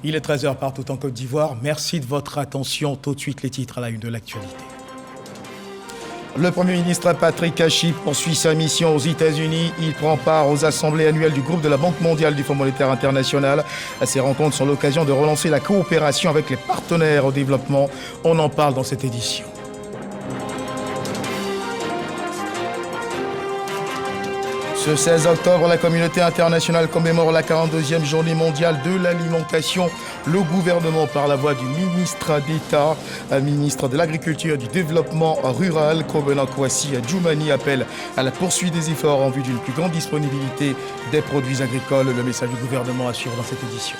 Il est 13 h partout en Côte d'Ivoire. Merci de votre attention. Tout de suite, les titres à la une de l'actualité. Le Premier ministre Patrick Kachi poursuit sa mission aux États-Unis. Il prend part aux assemblées annuelles du groupe de la Banque mondiale du Fonds monétaire international. Ces rencontres sont l'occasion de relancer la coopération avec les partenaires au développement. On en parle dans cette édition. Ce 16 octobre, la communauté internationale commémore la 42e journée mondiale de l'alimentation. Le gouvernement, par la voix du ministre d'État, ministre de l'Agriculture et du Développement rural, Kobena Kwasi Djoumani, appelle à la poursuite des efforts en vue d'une plus grande disponibilité des produits agricoles. Le message du gouvernement assure dans cette édition.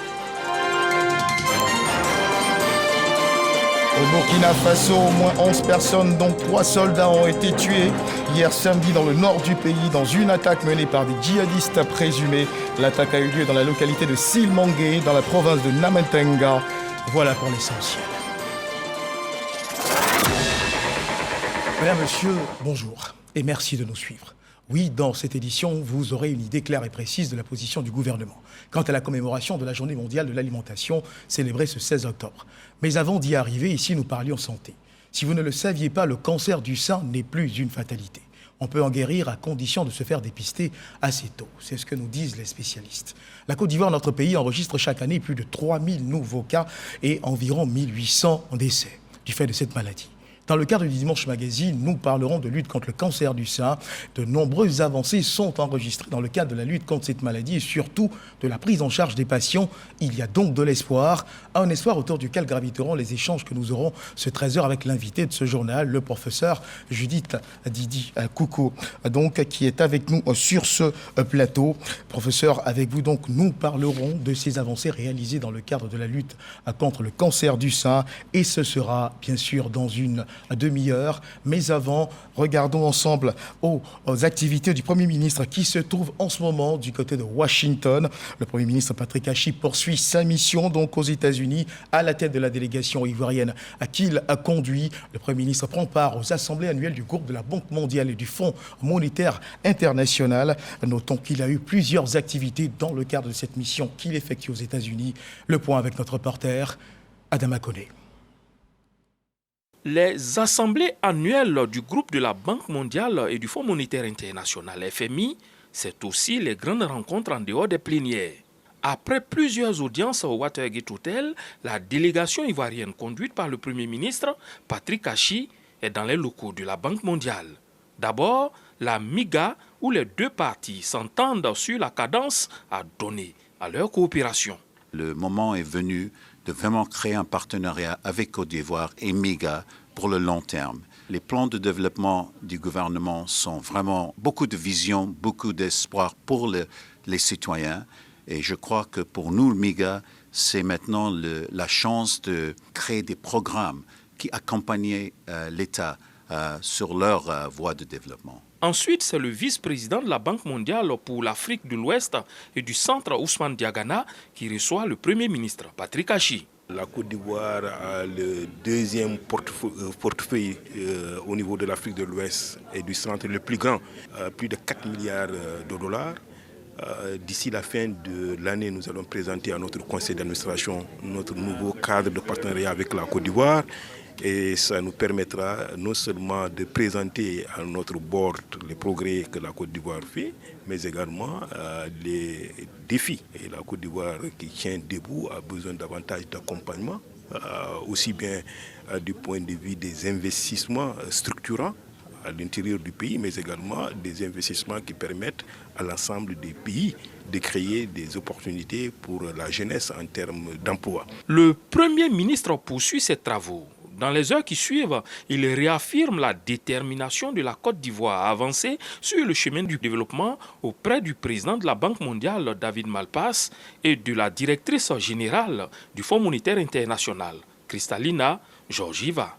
Au Burkina Faso, au moins 11 personnes, dont 3 soldats, ont été tués hier samedi dans le nord du pays dans une attaque menée par des djihadistes présumés. L'attaque a eu lieu dans la localité de Silmangué, dans la province de Namentenga. Voilà pour l'essentiel. Mesdames, Messieurs, bonjour et merci de nous suivre. Oui, dans cette édition, vous aurez une idée claire et précise de la position du gouvernement quant à la commémoration de la Journée mondiale de l'alimentation célébrée ce 16 octobre. Mais avant d'y arriver, ici, nous parlions santé. Si vous ne le saviez pas, le cancer du sein n'est plus une fatalité. On peut en guérir à condition de se faire dépister assez tôt. C'est ce que nous disent les spécialistes. La Côte d'Ivoire, notre pays, enregistre chaque année plus de 3000 nouveaux cas et environ 1800 décès du fait de cette maladie. Dans le cadre du Dimanche Magazine, nous parlerons de lutte contre le cancer du sein. De nombreuses avancées sont enregistrées dans le cadre de la lutte contre cette maladie et surtout de la prise en charge des patients. Il y a donc de l'espoir, un espoir autour duquel graviteront les échanges que nous aurons ce 13 h avec l'invité de ce journal, le professeur Judith Didi Koukou, donc, qui est avec nous sur ce plateau. Professeur, avec vous, donc, nous parlerons de ces avancées réalisées dans le cadre de la lutte contre le cancer du sein et ce sera bien sûr dans une demi-heure. Mais avant, regardons ensemble aux activités du Premier ministre qui se trouve en ce moment du côté de Washington. Le Premier ministre Patrick Kachi poursuit sa mission donc aux États-Unis à la tête de la délégation ivoirienne qu'il conduit. Le Premier ministre prend part aux assemblées annuelles du groupe de la Banque mondiale et du Fonds monétaire international. Notons qu'il a eu plusieurs activités dans le cadre de cette mission qu'il effectue aux États-Unis. Le point avec notre reporter Adama Koné. Les assemblées annuelles du groupe de la Banque mondiale et du Fonds monétaire international FMI, c'est aussi les grandes rencontres en dehors des plénières. Après plusieurs audiences au Watergate Hotel, la délégation ivoirienne conduite par le Premier ministre Patrick Kachi est dans les locaux de la Banque mondiale. D'abord, la MIGA, où les deux parties s'entendent sur la cadence à donner à leur coopération. Le moment est venu de vraiment créer un partenariat avec Côte d'Ivoire et MIGA pour le long terme. Les plans de développement du gouvernement sont vraiment beaucoup de vision, beaucoup d'espoir pour les citoyens. Et je crois que pour nous, le MIGA, c'est maintenant la chance de créer des programmes qui accompagnent l'État sur leur voie de développement. Ensuite, c'est le vice-président de la Banque mondiale pour l'Afrique de l'Ouest et du Centre, Ousmane Diagana, qui reçoit le Premier ministre, Patrick Kachi. La Côte d'Ivoire a le deuxième portefeuille au niveau de l'Afrique de l'Ouest et du Centre, le plus grand, plus de 4 milliards de dollars. D'ici la fin de l'année, nous allons présenter à notre conseil d'administration notre nouveau cadre de partenariat avec la Côte d'Ivoire. Et ça nous permettra non seulement de présenter à notre board les progrès que la Côte d'Ivoire fait, mais également les défis. Et la Côte d'Ivoire qui tient debout a besoin davantage d'accompagnement, aussi bien du point de vue des investissements structurants à l'intérieur du pays, mais également des investissements qui permettent à l'ensemble des pays de créer des opportunités pour la jeunesse en termes d'emploi. Le Premier ministre poursuit ses travaux. Dans les heures qui suivent, il réaffirme la détermination de la Côte d'Ivoire à avancer sur le chemin du développement auprès du président de la Banque mondiale, David Malpass, et de la directrice générale du Fonds monétaire international, Kristalina Georgieva.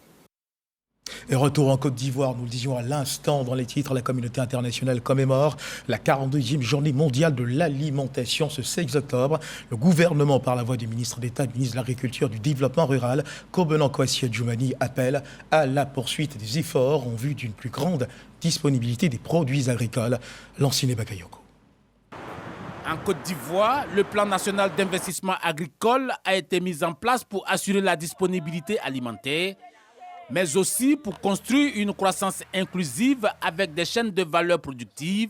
Et retour en Côte d'Ivoire, nous le disions à l'instant dans les titres, la communauté internationale commémore la 42e journée mondiale de l'alimentation ce 16 octobre. Le gouvernement, par la voix du ministre d'État, du ministre de l'Agriculture et du Développement rural, Kobena Kwasi Djoumani, appelle à la poursuite des efforts en vue d'une plus grande disponibilité des produits agricoles. Lanciné Bakayoko. En Côte d'Ivoire, le plan national d'investissement agricole a été mis en place pour assurer la disponibilité alimentaire, mais aussi pour construire une croissance inclusive avec des chaînes de valeur productives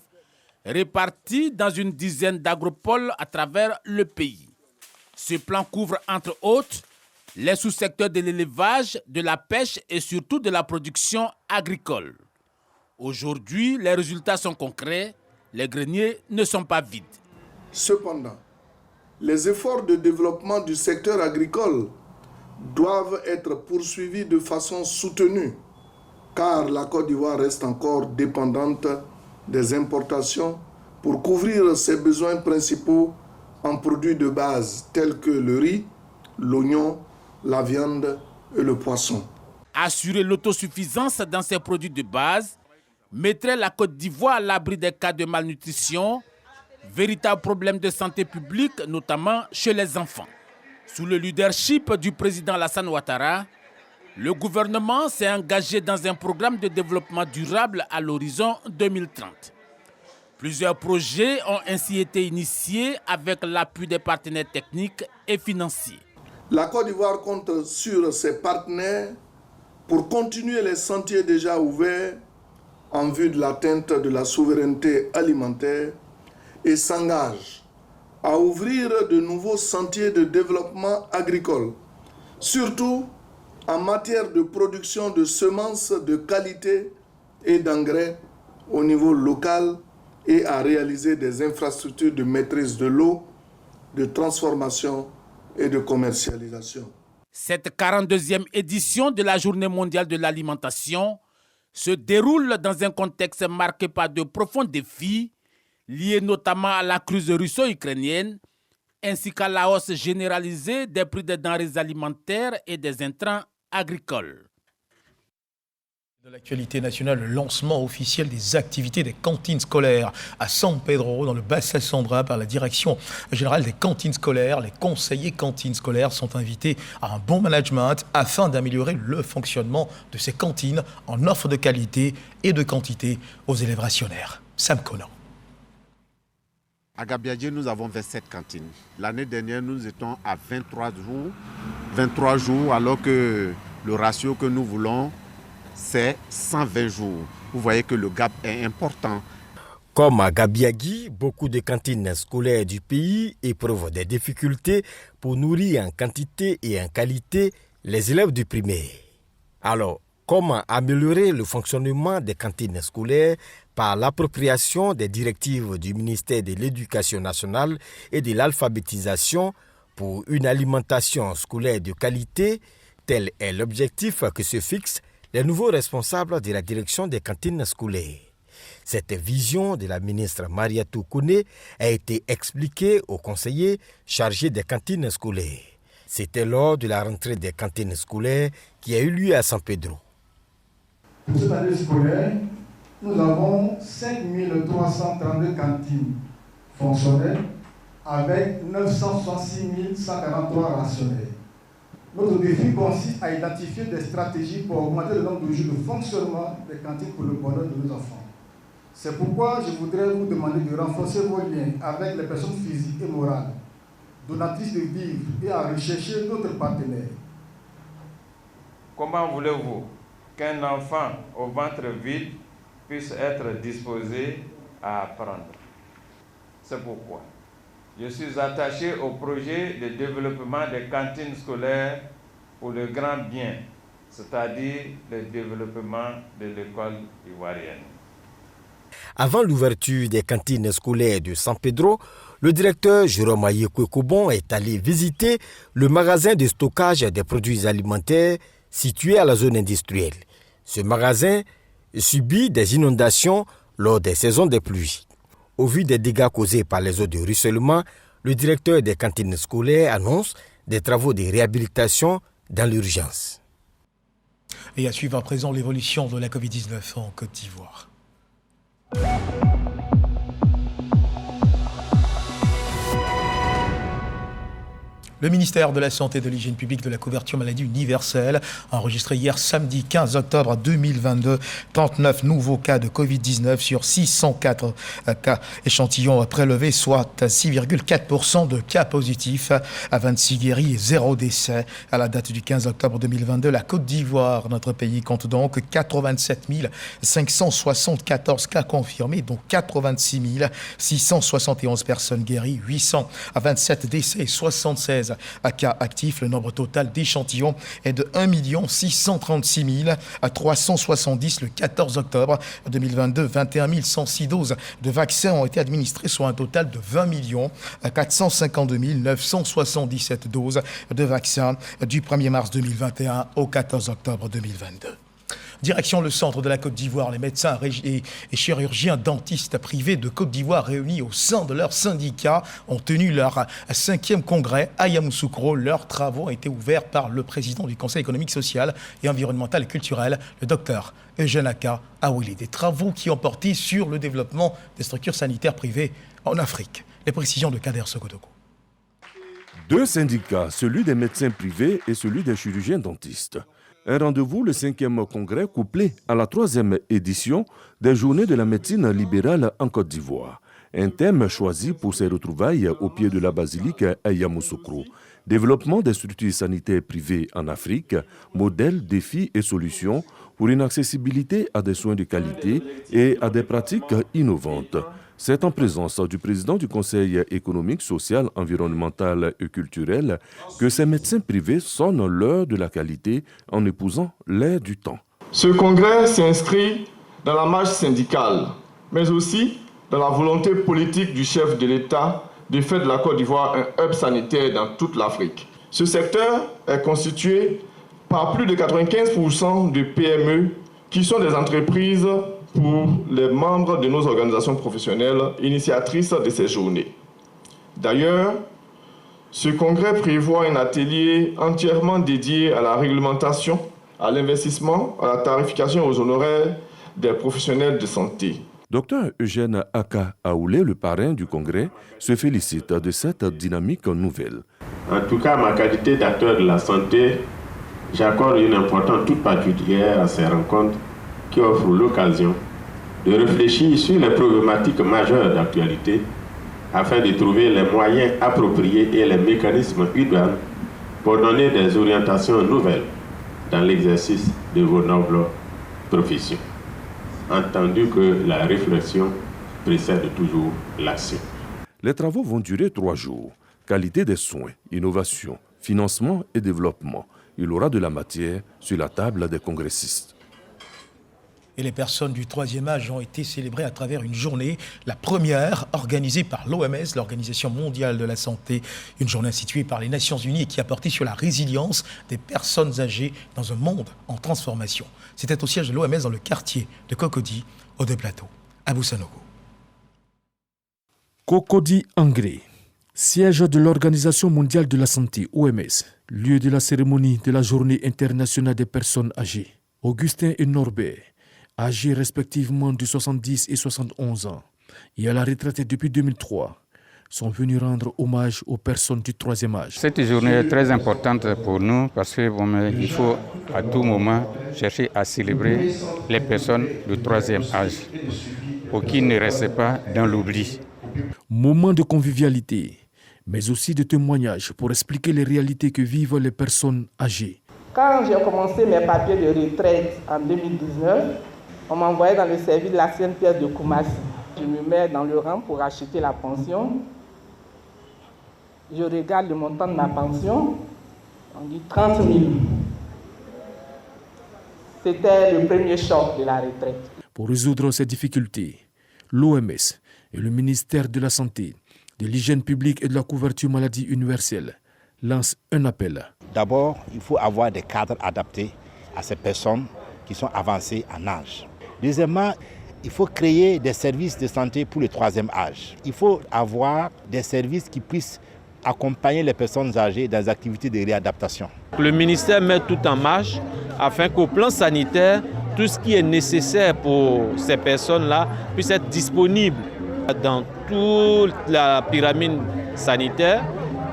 réparties dans une dizaine d'agropoles à travers le pays. Ce plan couvre entre autres les sous-secteurs de l'élevage, de la pêche et surtout de la production agricole. Aujourd'hui, les résultats sont concrets, les greniers ne sont pas vides. Cependant, les efforts de développement du secteur agricole doivent être poursuivis de façon soutenue, car la Côte d'Ivoire reste encore dépendante des importations pour couvrir ses besoins principaux en produits de base tels que le riz, l'oignon, la viande et le poisson. Assurer l'autosuffisance dans ces produits de base mettrait la Côte d'Ivoire à l'abri des cas de malnutrition, véritable problème de santé publique, notamment chez les enfants. Sous le leadership du président Alassane Ouattara, le gouvernement s'est engagé dans un programme de développement durable à l'horizon 2030. Plusieurs projets ont ainsi été initiés avec l'appui des partenaires techniques et financiers. La Côte d'Ivoire compte sur ses partenaires pour continuer les sentiers déjà ouverts en vue de l'atteinte de la souveraineté alimentaire et s'engage à ouvrir de nouveaux sentiers de développement agricole, surtout en matière de production de semences de qualité et d'engrais au niveau local et à réaliser des infrastructures de maîtrise de l'eau, de transformation et de commercialisation. Cette 42e édition de la Journée mondiale de l'alimentation se déroule dans un contexte marqué par de profonds défis liés notamment à la crise russo-ukrainienne ainsi qu'à la hausse généralisée des prix des denrées alimentaires et des intrants agricoles. De l'actualité nationale, le lancement officiel des activités des cantines scolaires à San Pedro, dans le Bassin Sandra, par la direction générale des cantines scolaires. Les conseillers cantines scolaires sont invités à un bon management afin d'améliorer le fonctionnement de ces cantines en offre de qualité et de quantité aux élèves rationnaires. Sam Conan. À Gabiadji, nous avons 27 cantines. L'année dernière, nous étions à 23 jours, alors que le ratio que nous voulons, c'est 120 jours. Vous voyez que le gap est important. Comme à Gabiadji, beaucoup de cantines scolaires du pays éprouvent des difficultés pour nourrir en quantité et en qualité les élèves du primaire. Alors, comment améliorer le fonctionnement des cantines scolaires par l'appropriation des directives du ministère de l'Éducation nationale et de l'alphabétisation pour une alimentation scolaire de qualité? Tel est l'objectif que se fixent les nouveaux responsables de la direction des cantines scolaires. Cette vision de la ministre Mariatou Kone a été expliquée aux conseillers chargés des cantines scolaires. C'était lors de la rentrée des cantines scolaires qui a eu lieu à San Pedro. Pour cette année scolaire, nous avons 5332 cantines fonctionnelles avec 966 143 rationnaires. Notre défi consiste à identifier des stratégies pour augmenter le nombre de jours de fonctionnement des cantines pour le bonheur de nos enfants. C'est pourquoi je voudrais vous demander de renforcer vos liens avec les personnes physiques et morales, donatrices de vivres, et à rechercher d'autres partenaires. Comment voulez-vous qu'un enfant au ventre vide puisse être disposé à apprendre? C'est pourquoi je suis attaché au projet de développement des cantines scolaires pour le grand bien, c'est-à-dire le développement de l'école ivoirienne. Avant l'ouverture des cantines scolaires de San Pedro, le directeur Jérôme Ayekwe-Kobon est allé visiter le magasin de stockage des produits alimentaires situé à la zone industrielle. Ce magasin subit des inondations lors des saisons des pluies. Au vu des dégâts causés par les eaux de ruissellement, le directeur des cantines scolaires annonce des travaux de réhabilitation dans l'urgence. Et à suivre à présent l'évolution de la Covid-19 en Côte d'Ivoire. Le ministère de la Santé et de l'Hygiène publique de la couverture maladie universelle a enregistré hier samedi 15 octobre 2022 39 nouveaux cas de Covid-19 sur 604 cas échantillons prélevés, soit 6,4% de cas positifs, à 26 guéris et 0 décès. À la date du 15 octobre 2022, la Côte d'Ivoire, notre pays, compte donc 87 574 cas confirmés, dont 86 671 personnes guéries, 827 décès et 76 cas actifs. Le nombre total d'échantillons est de 1 636 370 le 14 octobre 2022. 21 106 doses de vaccins ont été administrées, soit un total de 20 452 977 doses de vaccins du 1er mars 2021 au 14 octobre 2022. Direction le centre de la Côte d'Ivoire, les médecins et chirurgiens dentistes privés de Côte d'Ivoire réunis au sein de leur syndicat ont tenu leur 5e congrès à Yamoussoukro. Leurs travaux ont été ouverts par le président du Conseil économique, social et environnemental et culturel, le docteur Eugène Aka Awili. Des travaux qui ont porté sur le développement des structures sanitaires privées en Afrique. Les précisions de Kader Sogodoko. Deux syndicats, celui des médecins privés et celui des chirurgiens dentistes. Un rendez-vous, le 5e congrès, couplé à la 3e édition des Journées de la médecine libérale en Côte d'Ivoire. Un thème choisi pour ces retrouvailles au pied de la basilique à Yamoussoukro. Développement des structures sanitaires privées en Afrique, modèles, défis et solutions pour une accessibilité à des soins de qualité et à des pratiques innovantes. C'est en présence du président du Conseil économique, social, environnemental et culturel que ces médecins privés sonnent l'heure de la qualité en épousant l'ère du temps. Ce congrès s'inscrit dans la marche syndicale, mais aussi dans la volonté politique du chef de l'État de faire de la Côte d'Ivoire un hub sanitaire dans toute l'Afrique. Ce secteur est constitué par plus de 95% de PME qui sont des entreprises pour les membres de nos organisations professionnelles initiatrices de ces journées. D'ailleurs, ce congrès prévoit un atelier entièrement dédié à la réglementation, à l'investissement, à la tarification aux honoraires des professionnels de santé. Dr Eugène Aka Awili, le parrain du congrès, se félicite de cette dynamique nouvelle. En tout cas, ma qualité d'acteur de la santé, j'accorde une importance toute particulière à ces rencontres qui offrent l'occasion de réfléchir sur les problématiques majeures d'actualité afin de trouver les moyens appropriés et les mécanismes idoines pour donner des orientations nouvelles dans l'exercice de vos nobles professions. Entendu que la réflexion précède toujours l'action. Les travaux vont durer 3 jours. Qualité des soins, innovation, financement et développement. Il aura de la matière sur la table des congressistes. Et les personnes du 3e âge ont été célébrées à travers une journée, la première organisée par l'OMS, l'Organisation mondiale de la santé, une journée instituée par les Nations Unies et qui a porté sur la résilience des personnes âgées dans un monde en transformation. C'était au siège de l'OMS dans le quartier de Cocody, au Deux-Plateaux, à Boussanogo. Cocody Angré, siège de l'Organisation mondiale de la santé, OMS, lieu de la cérémonie de la Journée internationale des personnes âgées. Augustin et Norbert, âgés respectivement de 70 et 71 ans, et à la retraite depuis 2003, sont venus rendre hommage aux personnes du 3e âge. Cette journée est très importante pour nous parce qu'il faut à tout moment chercher à célébrer les personnes du 3e âge pour qu'ils ne restent pas dans l'oubli. Moment de convivialité, mais aussi de témoignages pour expliquer les réalités que vivent les personnes âgées. Quand j'ai commencé mes papiers de retraite en 2019, on m'envoyait dans le service de la Sainte-Pierre de Koumassi. Je me mets dans le rang pour acheter la pension. Je regarde le montant de ma pension. On dit 30 000. C'était le premier choc de la retraite. Pour résoudre ces difficultés, l'OMS et le ministère de la Santé, de l'Hygiène publique et de la couverture maladie universelle lancent un appel. D'abord, il faut avoir des cadres adaptés à ces personnes qui sont avancées en âge. Deuxièmement, il faut créer des services de santé pour le 3e âge. Il faut avoir des services qui puissent accompagner les personnes âgées dans les activités de réadaptation. Le ministère met tout en marche afin qu'au plan sanitaire, tout ce qui est nécessaire pour ces personnes-là puisse être disponible dans toute la pyramide sanitaire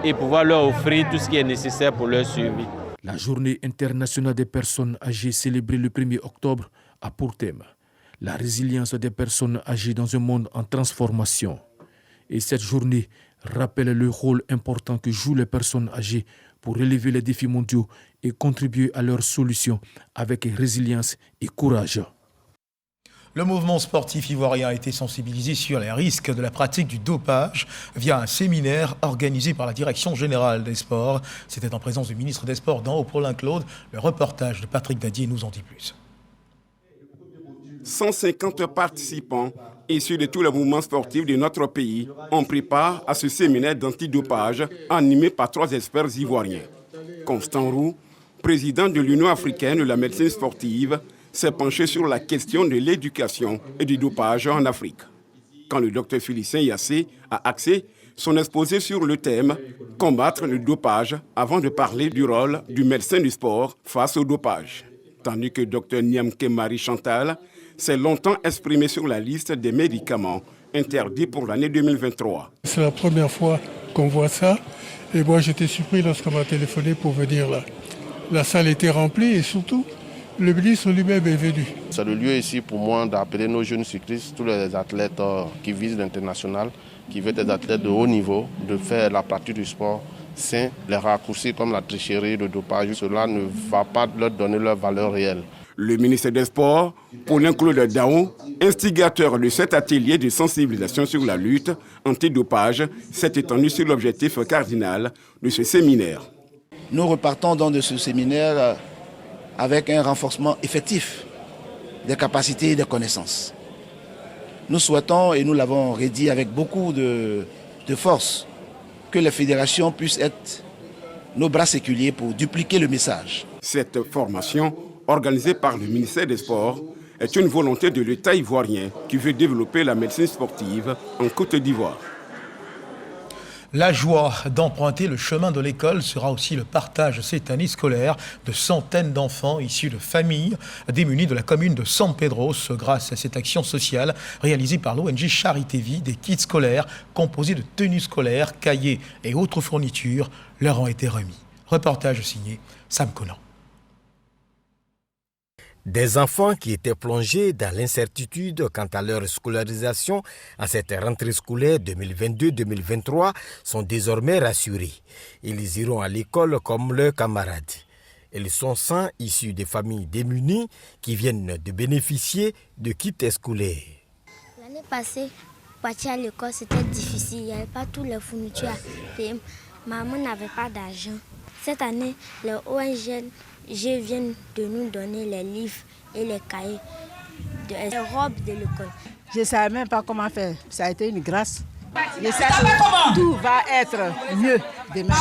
et pouvoir leur offrir tout ce qui est nécessaire pour leur suivi. La journée internationale des personnes âgées célébrée le 1er octobre a pour thème la résilience des personnes âgées dans un monde en transformation. Et cette journée rappelle le rôle important que jouent les personnes âgées pour relever les défis mondiaux et contribuer à leur solution avec résilience et courage. Le mouvement sportif ivoirien a été sensibilisé sur les risques de la pratique du dopage via un séminaire organisé par la Direction générale des sports. C'était en présence du ministre des Sports d'en haut, Paulin Claude. Le reportage de Patrick Dadier nous en dit plus. 150 participants issus de tous les mouvements sportifs de notre pays ont pris part à ce séminaire d'antidopage animé par 3 experts ivoiriens. Constant Roux, président de l'Union africaine de la médecine sportive, s'est penché sur la question de l'éducation et du dopage en Afrique. Quand le docteur Félicien Yassé a axé son exposé sur le thème « Combattre le dopage » avant de parler du rôle du médecin du sport face au dopage. Tandis que docteur Niamke Marie Chantal s'est longtemps exprimé sur la liste des médicaments interdits pour l'année 2023. C'est la première fois qu'on voit ça et moi j'étais surpris lorsqu'on m'a téléphoné pour venir là. La salle était remplie et surtout le ministre lui-même est venu. C'est le lieu ici pour moi d'appeler nos jeunes cyclistes, tous les athlètes qui visent l'international, qui veulent des athlètes de haut niveau, de faire la pratique du sport sain. Les raccourcis comme la tricherie, le dopage, cela ne va pas leur donner leur valeur réelle. Le ministre des Sports, Paulin Claude Daon, instigateur de cet atelier de sensibilisation sur la lutte anti-dopage, s'est étendu sur l'objectif cardinal de ce séminaire. Nous repartons donc de ce séminaire avec un renforcement effectif des capacités et des connaissances. Nous souhaitons, et nous l'avons redit avec beaucoup de force, que les fédérations puissent être nos bras séculiers pour dupliquer le message. Cette formation, organisée par le ministère des Sports, est une volonté de l'État ivoirien qui veut développer la médecine sportive en Côte d'Ivoire. La joie d'emprunter le chemin de l'école sera aussi le partage cette année scolaire de centaines d'enfants issus de familles démunies de la commune de San Pedro, grâce à cette action sociale réalisée par l'ONG Charité Vie. Des kits scolaires composés de tenues scolaires, cahiers et autres fournitures leur ont été remis. Reportage signé Sam Conan. Des enfants qui étaient plongés dans l'incertitude quant à leur scolarisation à cette rentrée scolaire 2022-2023 sont désormais rassurés. Ils iront à l'école comme leurs camarades. Ils sont 100 issus des familles démunies qui viennent de bénéficier de kits scolaires. L'année passée, partir à l'école c'était difficile, il n'y avait pas toutes les fournitures à payer. Maman n'avait pas d'argent. Cette année, les ONG viennent de nous donner les livres et les cahiers, les robes de l'école. Je ne savais même pas comment faire. Ça a été une grâce. Je sais que tout va être mieux demain.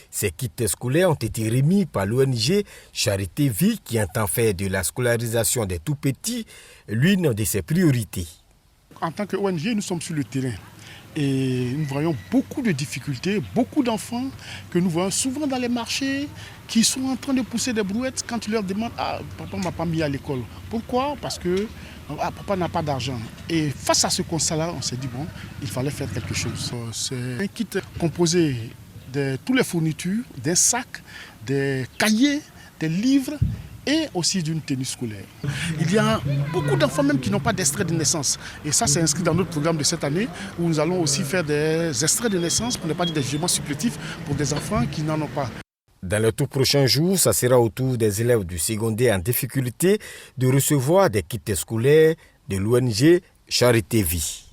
Ces kits scolaires ont été remis par l'ONG Charité Vie qui entend faire de la scolarisation des tout-petits l'une de ses priorités. En tant qu'ONG, nous sommes sur le terrain. Et nous voyons beaucoup de difficultés, beaucoup d'enfants que nous voyons souvent dans les marchés qui sont en train de pousser des brouettes quand tu leur demandes « Ah, papa ne m'a pas mis à l'école ». Pourquoi ? Parce que papa n'a pas d'argent. Et face à ce constat-là, on s'est dit bon, il fallait faire quelque chose. C'est un kit composé de toutes les fournitures, d'un sac, des cahiers, des livres et aussi d'une tenue scolaire. Il y a beaucoup d'enfants même qui n'ont pas d'extrait de naissance. Et ça, c'est inscrit dans notre programme de cette année où nous allons aussi faire des extraits de naissance, pour ne pas dire des jugements supplétifs pour des enfants qui n'en ont pas. Dans le tout prochain jour, ça sera au tour des élèves du secondaire en difficulté de recevoir des kits scolaires de l'ONG Charité Vie.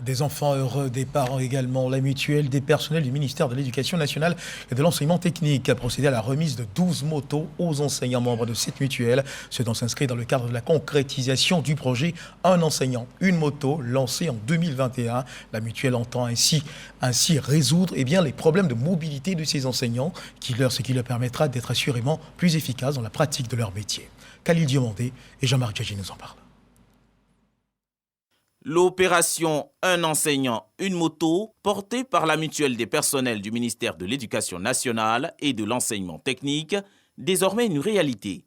Des enfants heureux, des parents également. La mutuelle des personnels du ministère de l'Éducation nationale et de l'enseignement technique a procédé à la remise de 12 motos aux enseignants membres de cette mutuelle. Ce dont s'inscrit dans le cadre de la concrétisation du projet Un enseignant, une moto, lancé en 2021. La mutuelle entend ainsi résoudre les problèmes de mobilité de ces enseignants, ce qui leur permettra d'être assurément plus efficaces dans la pratique de leur métier. Khalil Diomandé et Jean-Marc Djadji nous en parlent. L'opération Un enseignant, une moto, portée par la mutuelle des personnels du ministère de l'Éducation nationale et de l'enseignement technique, désormais une réalité.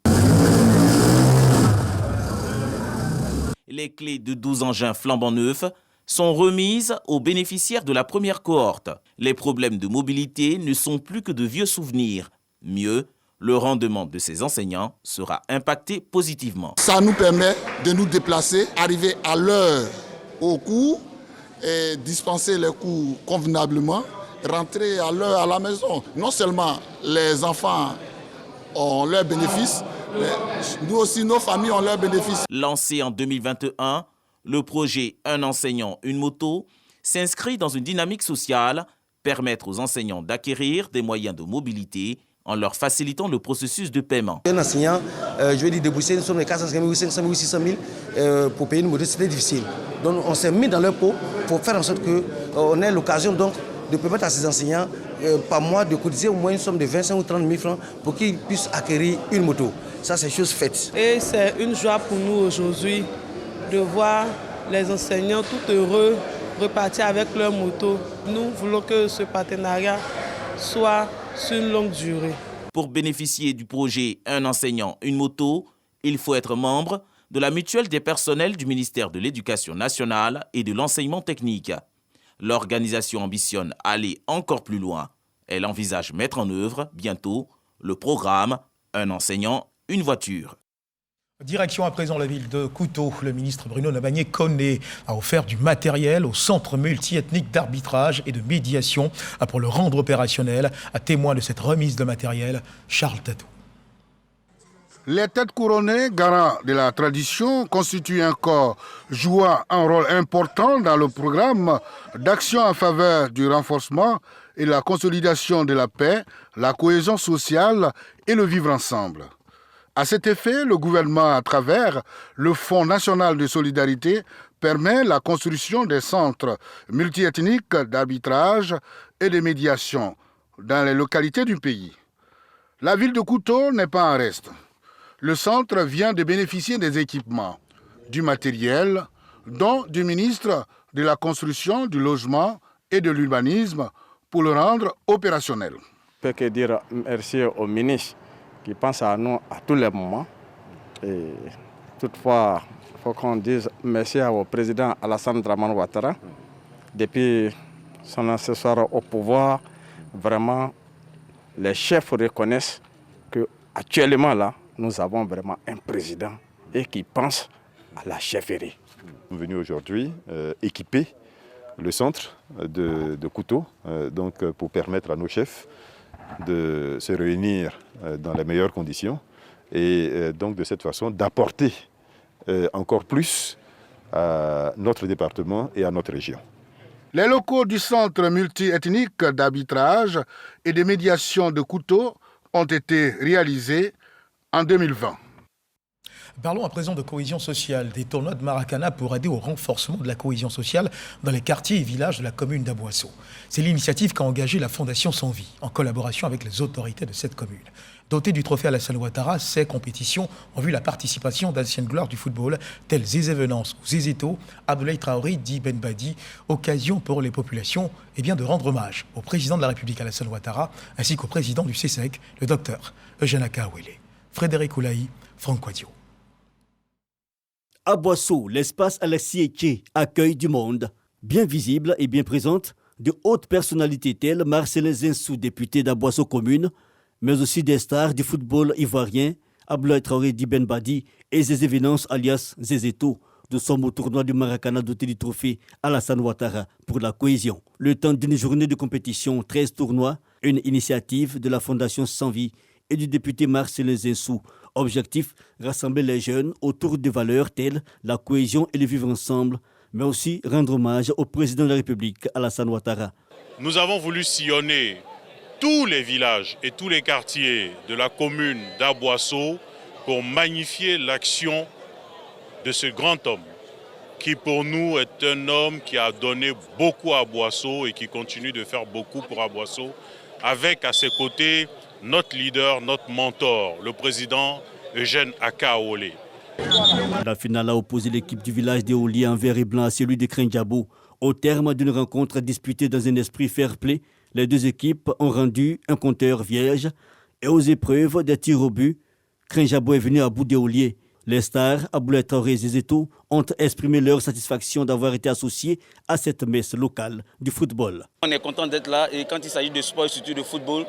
Les clés de 12 engins flambant neufs sont remises aux bénéficiaires de la première cohorte. Les problèmes de mobilité ne sont plus que de vieux souvenirs. Mieux, le rendement de ces enseignants sera impacté positivement. Ça nous permet de nous déplacer, arriver à l'heure au cours et dispenser les cours convenablement, rentrer à l'heure à la maison. Non seulement les enfants ont leurs bénéfices, mais nous aussi, nos familles ont leurs bénéfices. Lancé en 2021, le projet Un enseignant, une moto s'inscrit dans une dynamique sociale, permettre aux enseignants d'acquérir des moyens de mobilité en leur facilitant le processus de paiement. Un enseignant, je vais dire débourser une somme de 450 000, 500 000, 600 000 pour payer une moto, c'était difficile. Donc on s'est mis dans leur peau pour faire en sorte qu'on ait l'occasion donc de permettre à ces enseignants par mois de cotiser au moins une somme de 25 ou 30 000 francs pour qu'ils puissent acquérir une moto. Ça, c'est chose faite. Et c'est une joie pour nous aujourd'hui de voir les enseignants tout heureux repartir avec leur moto. Nous voulons que ce partenariat soit sur une longue durée. Pour bénéficier du projet Un enseignant, une moto, il faut être membre de la mutuelle des personnels du ministère de l'Éducation nationale et de l'enseignement technique. L'organisation ambitionne aller encore plus loin. Elle envisage mettre en œuvre bientôt le programme Un enseignant, une voiture. Direction à présent la ville de Couto. Le ministre Bruno Nabagné-Koné a offert du matériel au centre multiethnique d'arbitrage et de médiation pour le rendre opérationnel. À témoin de cette remise de matériel, Charles Tatou. Les têtes couronnées, garants de la tradition, constituent un corps jouant un rôle important dans le programme d'action en faveur du renforcement et la consolidation de la paix, la cohésion sociale et le vivre ensemble. À cet effet, le gouvernement, à travers le Fonds national de solidarité, permet la construction des centres multiethniques d'arbitrage et de médiation dans les localités du pays. La ville de Couto n'est pas en reste. Le centre vient de bénéficier des équipements, du matériel, dont du ministre de la Construction, du Logement et de l'Urbanisme pour le rendre opérationnel. Je peux que dire merci au ministre qui pense à nous à tous les moments. Et toutefois, il faut qu'on dise merci au président Alassane Dramane Ouattara. Depuis son accessoire au pouvoir, vraiment, les chefs reconnaissent qu'actuellement, là, nous avons vraiment un président et qui pense à la chefferie. Nous sommes venus aujourd'hui équiper le centre de Couto donc pour permettre à nos chefs de se réunir dans les meilleures conditions et donc de cette façon d'apporter encore plus à notre département et à notre région. Les locaux du centre multiethnique d'arbitrage et de médiation de Couto ont été réalisés en 2020. Parlons à présent de cohésion sociale, des tournois de Maracana pour aider au renforcement de la cohésion sociale dans les quartiers et villages de la commune d'Aboisseau. C'est l'initiative qu'a engagée la Fondation Sans Vie, en collaboration avec les autorités de cette commune. Dotée du trophée Alassane Ouattara, ces compétitions ont vu la participation d'anciennes gloires du football, telles Zézé Venance ou Zézéto, Abdoulaye Traoré, Di Ben Badi, occasion pour les populations de rendre hommage au président de la République Alassane Ouattara, ainsi qu'au président du CESEC, le docteur Eugène Akaouélé. Frédéric Oulaï, Franck Quadio. À Boisseau, l'espace Alexis Etier accueille du monde. Bien visible et bien présente, de hautes personnalités telles Marcelin Zinsou, député d'Aboisseau commune, mais aussi des stars du football ivoirien, Abdoulaye Traoré Di Ben Badi et Zézé Venance alias Zézéto, de son au tournoi du Maracana doté du trophée Alassane Ouattara pour la cohésion. Le temps d'une journée de compétition, 13 tournois, une initiative de la Fondation Sans Vie et du député Marcelin Zinsou. Objectif, rassembler les jeunes autour de valeurs telles la cohésion et le vivre ensemble, mais aussi rendre hommage au président de la République, Alassane Ouattara. Nous avons voulu sillonner tous les villages et tous les quartiers de la commune d'Aboisseau pour magnifier l'action de ce grand homme, qui pour nous est un homme qui a donné beaucoup à Aboisseau et qui continue de faire beaucoup pour Aboisseau, avec à ses côtés notre leader, notre mentor, le président Eugène Akaouélé. La finale a opposé l'équipe du village d'Éolier en vert et blanc à celui de Krenjabo. Au terme d'une rencontre disputée dans un esprit fair-play, les deux équipes ont rendu un compteur vierge et aux épreuves des tirs au but, Krenjabo est venu à bout d'Éolier. Les stars, Aboulaye Traoré et Zézeto, ont exprimé leur satisfaction d'avoir été associés à cette messe locale du football. On est content d'être là et quand il s'agit de sport, surtout de football,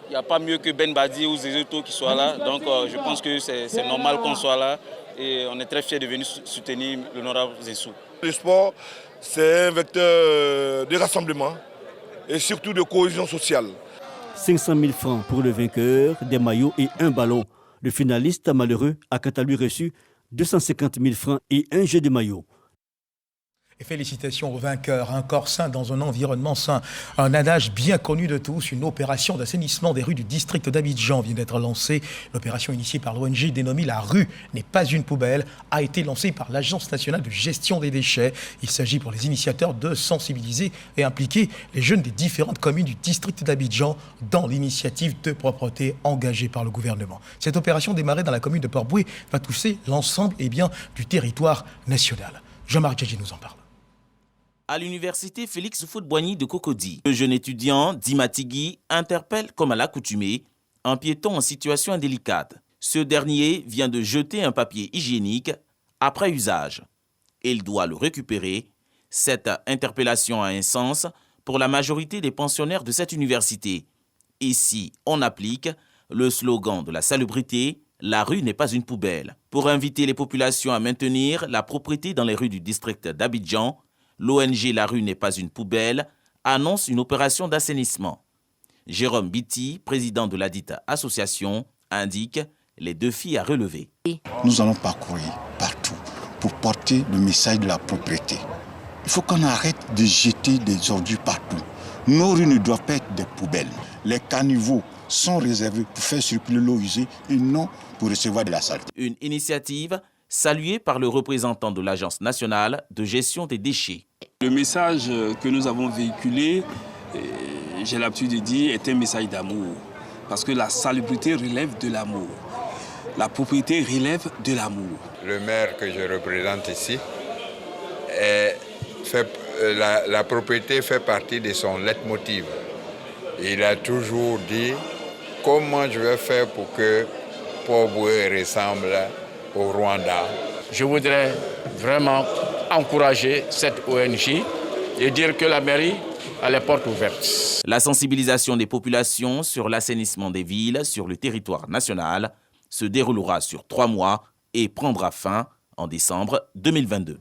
il n'y a pas mieux que Ben Badi ou Zézeto qui soient là. Donc je pense que c'est normal qu'on soit là et on est très fiers de venir soutenir l'honorable Zensou. Le sport, c'est un vecteur de rassemblement et surtout de cohésion sociale. 500 000 francs pour le vainqueur, des maillots et un ballon. Le finaliste malheureux a quant à lui reçu 250 000 francs et un jeu de maillot. Et félicitations aux vainqueurs, un corps sain dans un environnement sain. Un adage bien connu de tous, une opération d'assainissement des rues du district d'Abidjan vient d'être lancée. L'opération initiée par l'ONG dénommée La rue n'est pas une poubelle a été lancée par l'Agence nationale de gestion des déchets. Il s'agit pour les initiateurs de sensibiliser et impliquer les jeunes des différentes communes du district d'Abidjan dans l'initiative de propreté engagée par le gouvernement. Cette opération démarrée dans la commune de Port-Boué va toucher l'ensemble du territoire national. Jean-Marc Djadji nous en parle. À l'université Félix Houphouët-Boigny de Cocody, le jeune étudiant Dimatigui interpelle, comme à l'accoutumée, un piéton en situation indélicate. Ce dernier vient de jeter un papier hygiénique après usage. Il doit le récupérer. Cette interpellation a un sens pour la majorité des pensionnaires de cette université. Ici, on applique le slogan de la salubrité, la rue n'est pas une poubelle. Pour inviter les populations à maintenir la propreté dans les rues du district d'Abidjan, l'ONG La rue n'est pas une poubelle annonce une opération d'assainissement. Jérôme Biti, président de la dite association, indique les défis à relever. Nous allons parcourir partout pour porter le message de la propreté. Il faut qu'on arrête de jeter des ordures partout. Nos rues ne doivent pas être des poubelles. Les caniveaux sont réservés pour faire circuler l'eau usée et non pour recevoir de la saleté. Une initiative salué par le représentant de l'Agence nationale de gestion des déchets. Le message que nous avons véhiculé, j'ai l'habitude de dire, est un message d'amour. Parce que la salubrité relève de l'amour. La propriété relève de l'amour. Le maire que je représente ici, la propriété fait partie de son leitmotiv. Il a toujours dit comment je vais faire pour que Port-Boué ressemble au Rwanda. Je voudrais vraiment encourager cette ONG et dire que la mairie a les portes ouvertes. La sensibilisation des populations sur l'assainissement des villes sur le territoire national se déroulera sur 3 mois et prendra fin en décembre 2022.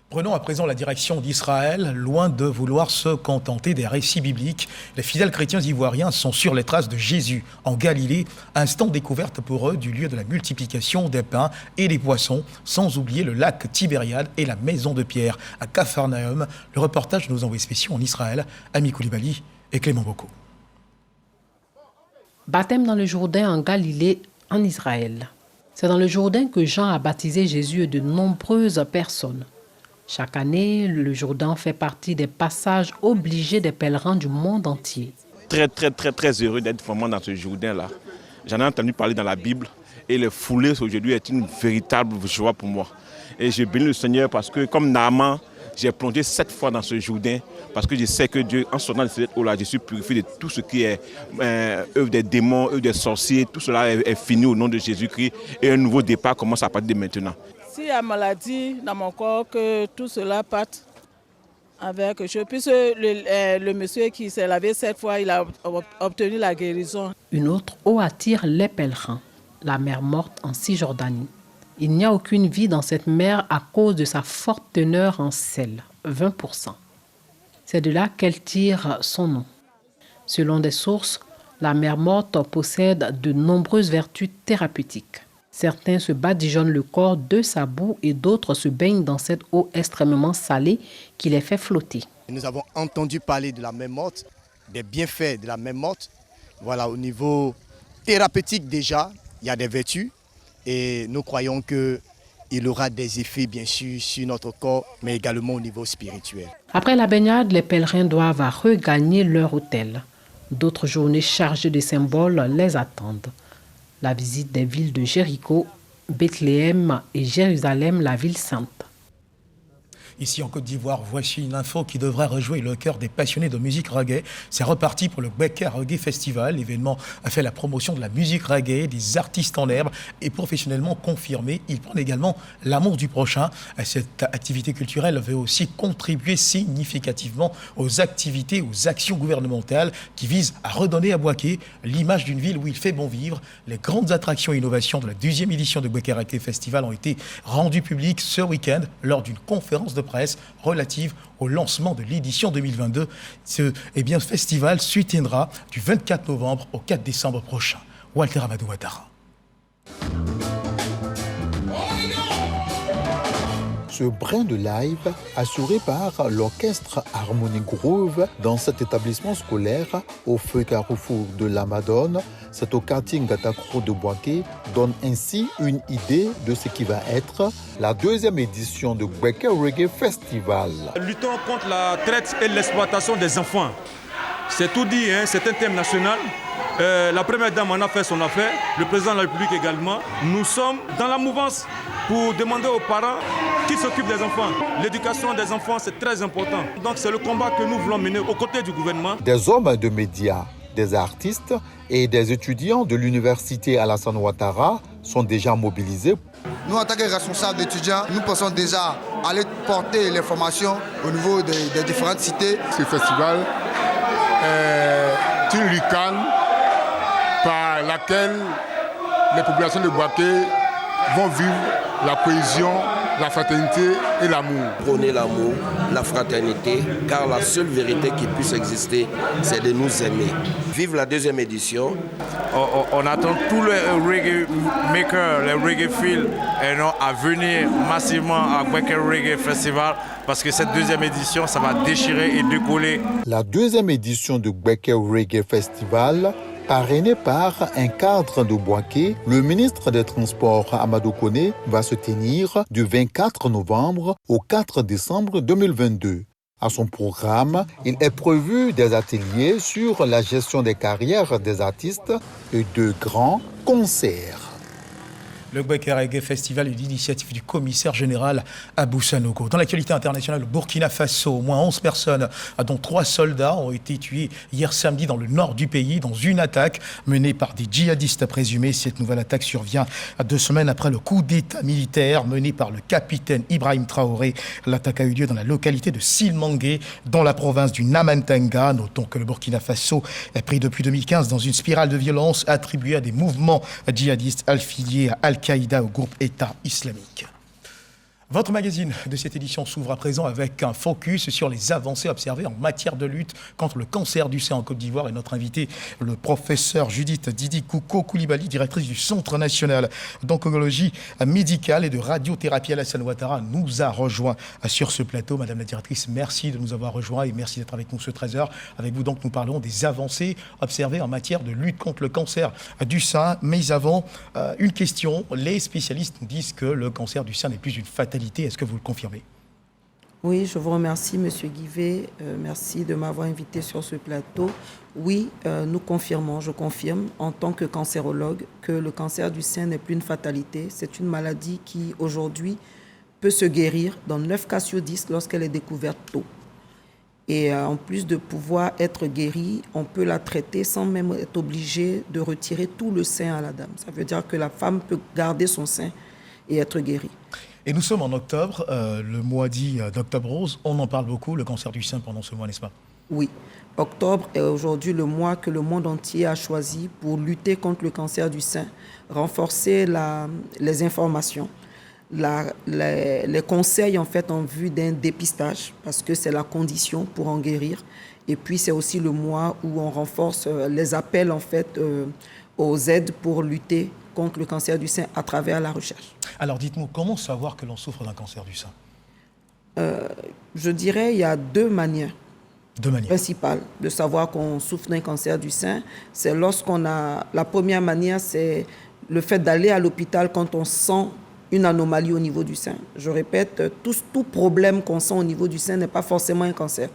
Prenons à présent la direction d'Israël. Loin de vouloir se contenter des récits bibliques, les fidèles chrétiens ivoiriens sont sur les traces de Jésus en Galilée, instant découverte pour eux du lieu de la multiplication des pains et des poissons, sans oublier le lac Tibériade et la maison de Pierre à Capharnaüm. Le reportage de nos envoyés spéciaux en Israël, Ami Koulibaly et Clément Bocco. Baptême dans le Jourdain en Galilée, en Israël. C'est dans le Jourdain que Jean a baptisé Jésus et de nombreuses personnes. Chaque année, le Jourdain fait partie des passages obligés des pèlerins du monde entier. Très heureux d'être vraiment dans ce Jourdain-là. J'en ai entendu parler dans la Bible et le fouler aujourd'hui est une véritable joie pour moi. Et je bénis le Seigneur parce que, comme Naaman, j'ai plongé 7 fois dans ce Jourdain parce que je sais que Dieu, en sortant de cette eau-là, je suis purifié de tout ce qui est œuvre des démons, œuvre des sorciers. Tout cela est fini au nom de Jésus-Christ et un nouveau départ commence à partir de maintenant. S'il y a maladie dans mon corps, que tout cela parte avec je puisse le monsieur qui s'est lavé 7 fois, il a obtenu la guérison. Une autre eau attire les pèlerins, la mer morte en Cisjordanie. Il n'y a aucune vie dans cette mer à cause de sa forte teneur en sel, 20%. C'est de là qu'elle tire son nom. Selon des sources, la mer morte possède de nombreuses vertus thérapeutiques. Certains se badigeonnent le corps de sa boue et d'autres se baignent dans cette eau extrêmement salée qui les fait flotter. Nous avons entendu parler de la mer morte, des bienfaits de la mer morte. Voilà, au niveau thérapeutique déjà, il y a des vertus et nous croyons qu'il aura des effets bien sûr sur notre corps, mais également au niveau spirituel. Après la baignade, les pèlerins doivent regagner leur hôtel. D'autres journées chargées de symboles les attendent. La visite des villes de Jéricho, Bethléem et Jérusalem, la ville sainte. ici en Côte d'Ivoire. Voici une info qui devrait rejouer le cœur des passionnés de musique reggae. C'est reparti pour le Becker Reggae Festival. L'événement a fait la promotion de la musique reggae, des artistes en herbe et professionnellement confirmés. Il prend également l'amour du prochain. Cette activité culturelle veut aussi contribuer significativement aux activités, aux actions gouvernementales qui visent à redonner à Bouaké l'image d'une ville où il fait bon vivre. Les grandes attractions et innovations de la 12e édition de Becker Reggae Festival ont été rendues publiques ce week-end lors d'une conférence de presse relative au lancement de l'édition 2022. Ce festival se tiendra du 24 novembre au 4 décembre prochain. Walter Amadou Ouattara. Ce brin de live, assuré par l'orchestre Harmony Groove dans cet établissement scolaire au feu carrefour de la Madone, c'est au quartier Ngatakro de Bouaké, donne ainsi une idée de ce qui va être la 2e édition du Becker Reggae Festival. Luttons contre la traite et l'exploitation des enfants. C'est tout dit, c'est un thème national. La première dame en a fait son affaire, le président de la République également. Nous sommes dans la mouvance pour demander aux parents qui s'occupent des enfants. L'éducation des enfants, c'est très important. Donc c'est le combat que nous voulons mener aux côtés du gouvernement. Des hommes de médias, des artistes et des étudiants de l'université Alassane Ouattara sont déjà mobilisés. Nous, en tant que responsables d'étudiants, nous pensons déjà aller porter l'information au niveau des différentes cités. Ce festival est une lucane par laquelle les populations de Bouaké vont vivre la cohésion, la fraternité et l'amour. Prôner l'amour, la fraternité, car la seule vérité qui puisse exister, c'est de nous aimer. Vive la 2e édition. On attend tous les reggae makers, les reggae feel à venir massivement à Becker Reggae Festival parce que cette 2e édition, ça va déchirer et décoller. La 2e édition du Becker Reggae Festival, parrainé par un cadre de Bouaké, le ministre des Transports Amadou Koné va se tenir du 24 novembre au 4 décembre 2022. À son programme, il est prévu des ateliers sur la gestion des carrières des artistes et de grands concerts. Le Becker Reggae Festival est l'initiative du commissaire général Abou Sanogo. Dans l'actualité internationale, au Burkina Faso, au moins 11 personnes, dont 3 soldats, ont été tués hier samedi dans le nord du pays dans une attaque menée par des djihadistes présumés. Cette nouvelle attaque survient 2 semaines après le coup d'état militaire mené par le capitaine Ibrahim Traoré. L'attaque a eu lieu dans la localité de Silmangué, dans la province du Namantanga. Notons que le Burkina Faso est pris depuis 2015 dans une spirale de violence attribuée à des mouvements djihadistes affiliés à Al-Qaïda au groupe État islamique. Votre magazine de cette édition s'ouvre à présent avec un focus sur les avancées observées en matière de lutte contre le cancer du sein en Côte d'Ivoire. Et notre invité, le professeur Judith Didi Kouko Koulibaly, directrice du Centre national d'oncologie médicale et de radiothérapie Alassane Ouattara, nous a rejoint sur ce plateau. Madame la directrice, merci de nous avoir rejoints et merci d'être avec nous ce 13h. Avec vous donc, nous parlons des avancées observées en matière de lutte contre le cancer du sein. Mais avant, une question. Les spécialistes nous disent que le cancer du sein n'est plus une fatalité. Est-ce que vous le confirmez? Oui, je vous remercie, Monsieur Guivet. Merci de m'avoir invité sur ce plateau. Oui, nous confirmons, je confirme, en tant que cancérologue, que le cancer du sein n'est plus une fatalité. C'est une maladie qui, aujourd'hui, peut se guérir dans 9 cas sur 10 lorsqu'elle est découverte tôt. Et en plus de pouvoir être guérie, on peut la traiter sans même être obligé de retirer tout le sein à la dame. Ça veut dire que la femme peut garder son sein et être guérie. Et nous sommes en octobre, le mois dit d'Octobre Rose. On en parle beaucoup, le cancer du sein, pendant ce mois, n'est-ce pas? Oui. Octobre est aujourd'hui le mois que le monde entier a choisi pour lutter contre le cancer du sein, renforcer les informations, les conseils en fait en vue d'un dépistage, parce que c'est la condition pour en guérir. Et puis c'est aussi le mois où on renforce les appels en fait aux aides pour lutter contre le cancer du sein à travers la recherche. Alors dites-nous, comment savoir que l'on souffre d'un cancer du sein? Je dirais il y a 2 manières. Principales de savoir qu'on souffre d'un cancer du sein. C'est lorsqu'on a... La première manière, c'est le fait d'aller à l'hôpital quand on sent une anomalie au niveau du sein. Je répète, tout problème qu'on sent au niveau du sein n'est pas forcément un cancer.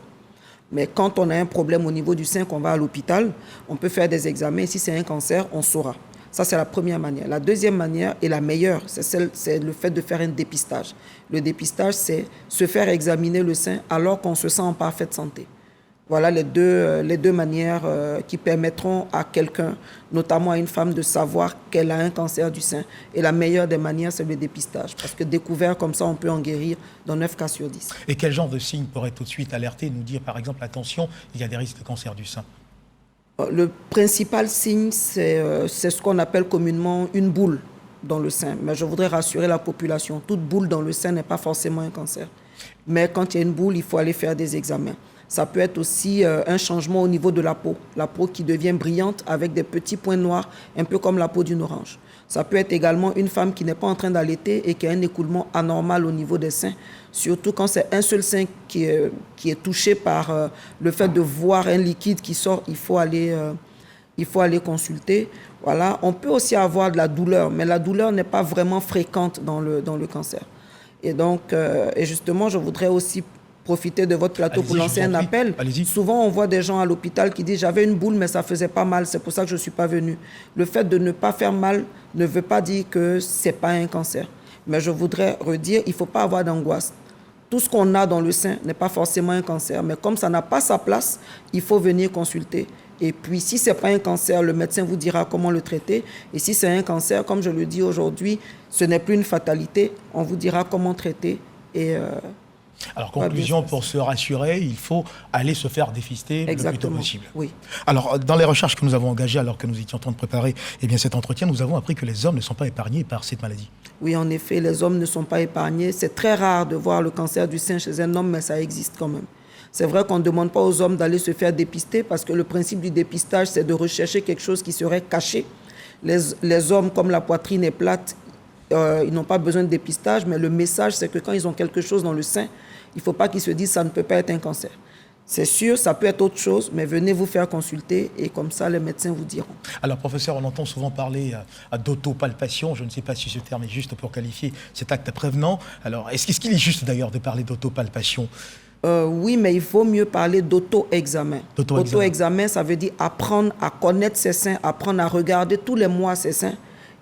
Mais quand on a un problème au niveau du sein, qu'on va à l'hôpital, on peut faire des examens. Si c'est un cancer, on saura. Ça, c'est la première manière. La deuxième manière, et la meilleure, c'est le fait de faire un dépistage. Le dépistage, c'est se faire examiner le sein alors qu'on se sent en parfaite santé. Voilà les deux manières qui permettront à quelqu'un, notamment à une femme, de savoir qu'elle a un cancer du sein. Et la meilleure des manières, c'est le dépistage. Parce que découvert comme ça, on peut en guérir dans 9 cas sur 10. Et quel genre de signes pourrait tout de suite alerter, nous dire par exemple, attention, il y a des risques de cancer du sein? Le principal signe, c'est ce qu'on appelle communément une boule dans le sein. Mais je voudrais rassurer la population, toute boule dans le sein n'est pas forcément un cancer. Mais quand il y a une boule, il faut aller faire des examens. Ça peut être aussi un changement au niveau de la peau qui devient brillante avec des petits points noirs, un peu comme la peau d'une orange. Ça peut être également une femme qui n'est pas en train d'allaiter et qui a un écoulement anormal au niveau des seins, surtout quand c'est un seul sein qui est touché par le fait de voir un liquide qui sort, il faut aller consulter. Voilà. On peut aussi avoir de la douleur, mais la douleur n'est pas vraiment fréquente dans le cancer. Et donc, et justement, je voudrais aussi profiter de votre plateau pour lancer un appel. Souvent, on voit des gens à l'hôpital qui disent « j'avais une boule, mais ça ne faisait pas mal, c'est pour ça que je ne suis pas venu ». Le fait de ne pas faire mal ne veut pas dire que ce n'est pas un cancer. Mais je voudrais redire, il ne faut pas avoir d'angoisse. Tout ce qu'on a dans le sein n'est pas forcément un cancer, mais comme ça n'a pas sa place, il faut venir consulter. Et puis, si ce n'est pas un cancer, le médecin vous dira comment le traiter. Et si c'est un cancer, comme je le dis aujourd'hui, ce n'est plus une fatalité, on vous dira comment traiter. Alors, conclusion, pour se rassurer, il faut aller se faire dépister le plus tôt possible. Oui. Alors, dans les recherches que nous avons engagées alors que nous étions en train de préparer cet entretien, nous avons appris que les hommes ne sont pas épargnés par cette maladie. Oui, en effet, les hommes ne sont pas épargnés. C'est très rare de voir le cancer du sein chez un homme, mais ça existe quand même. C'est vrai qu'on ne demande pas aux hommes d'aller se faire dépister parce que le principe du dépistage, c'est de rechercher quelque chose qui serait caché. Les hommes, comme la poitrine est plate, ils n'ont pas besoin de dépistage, mais le message, c'est que quand ils ont quelque chose dans le sein, il ne faut pas qu'ils se disent que ça ne peut pas être un cancer. C'est sûr, ça peut être autre chose, mais venez vous faire consulter et comme ça, les médecins vous diront. Alors, professeur, on entend souvent parler d'autopalpation. Je ne sais pas si ce terme est juste pour qualifier cet acte prévenant. Alors, est-ce qu'il est juste d'ailleurs de parler d'autopalpation ? Oui, mais il vaut mieux parler d'auto-examen. Auto-examen, ça veut dire apprendre à connaître ses seins, apprendre à regarder tous les mois ses seins.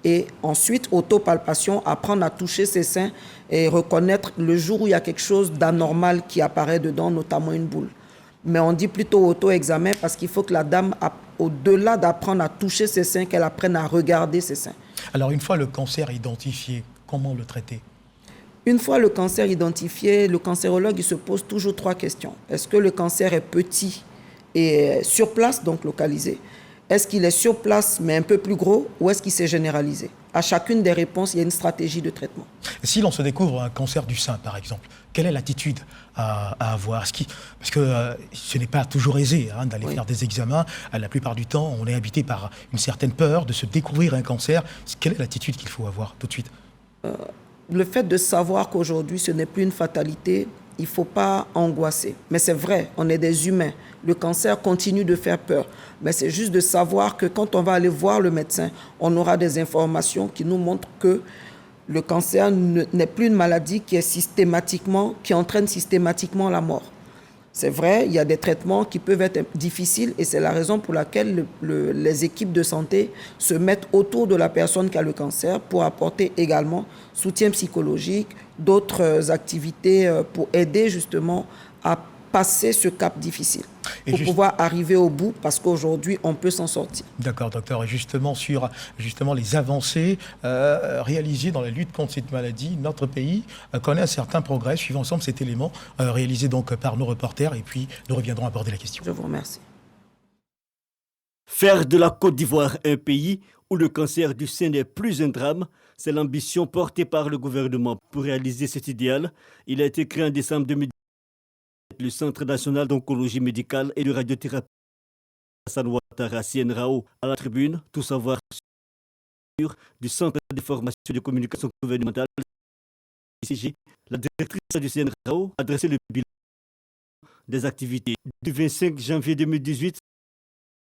Et ensuite, autopalpation, apprendre à toucher ses seins et reconnaître le jour où il y a quelque chose d'anormal qui apparaît dedans, notamment une boule. Mais on dit plutôt auto-examen parce qu'il faut que la dame, au-delà d'apprendre à toucher ses seins, qu'elle apprenne à regarder ses seins. Alors, une fois le cancer identifié, comment le traiter ? Une fois le cancer identifié, le cancérologue il se pose toujours 3 questions. Est-ce que le cancer est petit et sur place, donc localisé ? Est-ce qu'il est sur place mais un peu plus gros ou est-ce qu'il s'est généralisé? À chacune des réponses, il y a une stratégie de traitement. Si l'on se découvre un cancer du sein, par exemple, quelle est l'attitude à avoir? Parce que ce n'est pas toujours aisé d'aller faire des examens. La plupart du temps, on est habité par une certaine peur de se découvrir un cancer. Quelle est l'attitude qu'il faut avoir tout de suite? Le fait de savoir qu'aujourd'hui, ce n'est plus une fatalité, il ne faut pas angoisser. Mais c'est vrai, on est des humains. Le cancer continue de faire peur. Mais c'est juste de savoir que quand on va aller voir le médecin, on aura des informations qui nous montrent que le cancer n'est plus une maladie qui entraîne systématiquement la mort. C'est vrai, il y a des traitements qui peuvent être difficiles et c'est la raison pour laquelle les équipes de santé se mettent autour de la personne qui a le cancer pour apporter également soutien psychologique, d'autres activités pour aider justement à passer ce cap difficile, pour pouvoir arriver au bout, parce qu'aujourd'hui, on peut s'en sortir. D'accord, docteur. Et justement, sur les avancées réalisées dans la lutte contre cette maladie, notre pays connaît un certain progrès. Suivons ensemble cet élément réalisé donc par nos reporters, et puis nous reviendrons aborder la question. Je vous remercie. Faire de la Côte d'Ivoire un pays où le cancer du sein n'est plus un drame, c'est l'ambition portée par le gouvernement. Pour réaliser cet idéal, il a été créé en décembre 2017 le Centre national d'oncologie médicale et de radiothérapie Hassan Ouattara CNRAO à la tribune. Tout savoir sur du Centre de formation de communication gouvernementale ICG. La directrice du CNRAO a dressé le bilan des activités du 25 janvier 2018.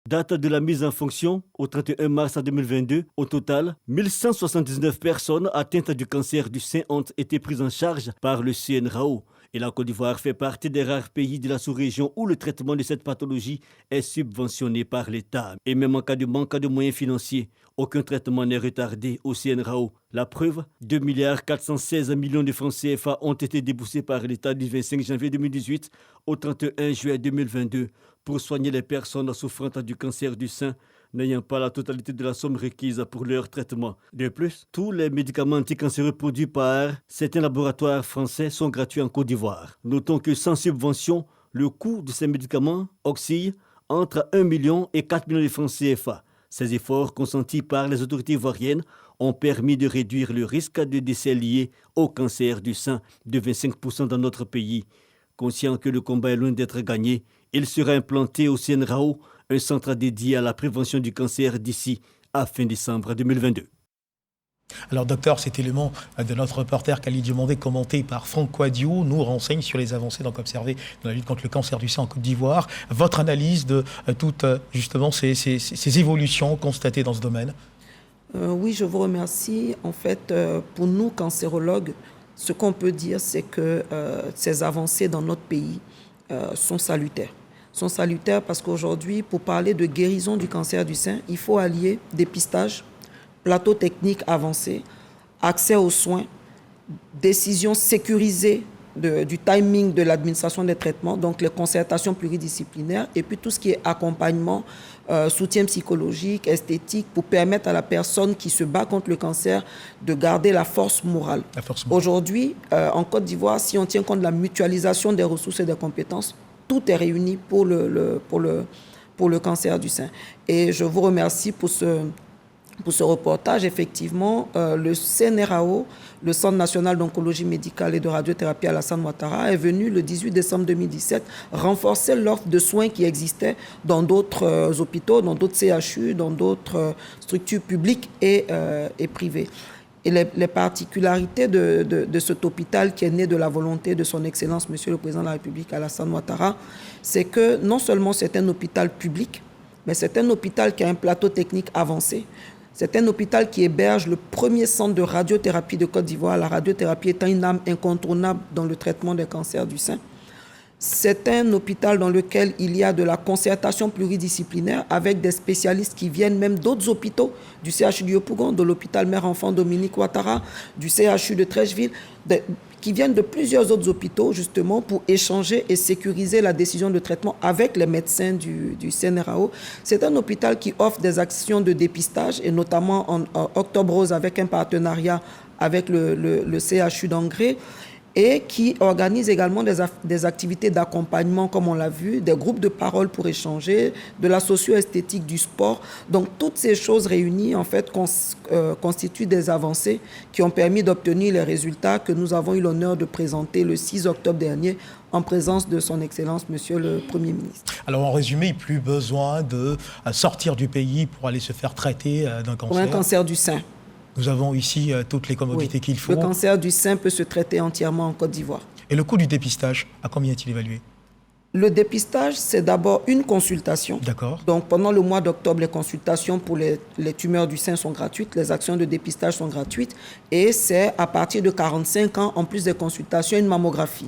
Date de la mise en fonction au 31 mars 2022. Au total, 1179 personnes atteintes du cancer du sein ont été prises en charge par le CNRAO. Et la Côte d'Ivoire fait partie des rares pays de la sous-région où le traitement de cette pathologie est subventionné par l'État. Et même en cas de manque de moyens financiers, aucun traitement n'est retardé au CNRAO. La preuve, 2,416 milliards de francs CFA ont été déboursés par l'État du 25 janvier 2018 au 31 juillet 2022 pour soigner les personnes souffrant du cancer du sein, n'ayant pas la totalité de la somme requise pour leur traitement. De plus, tous les médicaments anticancéreux produits par certains laboratoires français sont gratuits en Côte d'Ivoire. Notons que sans subvention, le coût de ces médicaments oscille entre 1 million et 4 millions de francs CFA. Ces efforts consentis par les autorités ivoiriennes ont permis de réduire le risque de décès liés au cancer du sein de 25% dans notre pays. Conscient que le combat est loin d'être gagné, il sera implanté au CNRAO un centre dédié à la prévention du cancer d'ici à fin décembre 2022. Alors docteur, cet élément de notre reporter Khalid Diomandé commenté par Franck Quadio nous renseigne sur les avancées donc observées dans la lutte contre le cancer du sein en Côte d'Ivoire. Votre analyse de toutes justement ces évolutions constatées dans ce domaine? Oui, je vous remercie. En fait, pour nous, cancérologues, ce qu'on peut dire, c'est que ces avancées dans notre pays sont salutaires. Sont salutaires parce qu'aujourd'hui, pour parler de guérison du cancer du sein, il faut allier dépistage, plateau technique avancé, accès aux soins, décision sécurisée du timing de l'administration des traitements, donc les concertations pluridisciplinaires, et puis tout ce qui est accompagnement, soutien psychologique, esthétique, pour permettre à la personne qui se bat contre le cancer de garder la force morale. Aujourd'hui, en Côte d'Ivoire, si on tient compte de la mutualisation des ressources et des compétences, tout est réuni pour le cancer du sein. Et je vous remercie pour ce reportage. Effectivement, le CNRAO, le Centre national d'oncologie médicale et de radiothérapie Alassane Ouattara, est venu le 18 décembre 2017 renforcer l'offre de soins qui existait dans d'autres hôpitaux, dans d'autres CHU, dans d'autres structures publiques et privées. Et les particularités de cet hôpital qui est né de la volonté de son Excellence, Monsieur le Président de la République, Alassane Ouattara, c'est que non seulement c'est un hôpital public, mais c'est un hôpital qui a un plateau technique avancé. C'est un hôpital qui héberge le premier centre de radiothérapie de Côte d'Ivoire, la radiothérapie étant une arme incontournable dans le traitement des cancers du sein. C'est un hôpital dans lequel il y a de la concertation pluridisciplinaire avec des spécialistes qui viennent même d'autres hôpitaux, du CHU du Yopougon, de l'hôpital mère-enfant Dominique Ouattara, du CHU de Trècheville, qui viennent de plusieurs autres hôpitaux justement pour échanger et sécuriser la décision de traitement avec les médecins du CNRAO. C'est un hôpital qui offre des actions de dépistage et notamment en Octobre Rose avec un partenariat avec le CHU d'Angré, et qui organise également des activités d'accompagnement, comme on l'a vu, des groupes de parole pour échanger, de la socio-esthétique, du sport. Donc, toutes ces choses réunies, en fait, constituent des avancées qui ont permis d'obtenir les résultats que nous avons eu l'honneur de présenter le 6 octobre dernier en présence de son Excellence, Monsieur le Premier ministre. Alors, en résumé, plus besoin de sortir du pays pour aller se faire traiter d'un cancer. Pour un cancer du sein. Nous avons ici toutes les commodités qu'il faut. Le cancer du sein peut se traiter entièrement en Côte d'Ivoire. Et le coût du dépistage, à combien est-il évalué? Le dépistage, c'est d'abord une consultation. D'accord. Donc, pendant le mois d'octobre, les consultations pour les tumeurs du sein sont gratuites, les actions de dépistage sont gratuites. Et c'est à partir de 45 ans, en plus des consultations, une mammographie.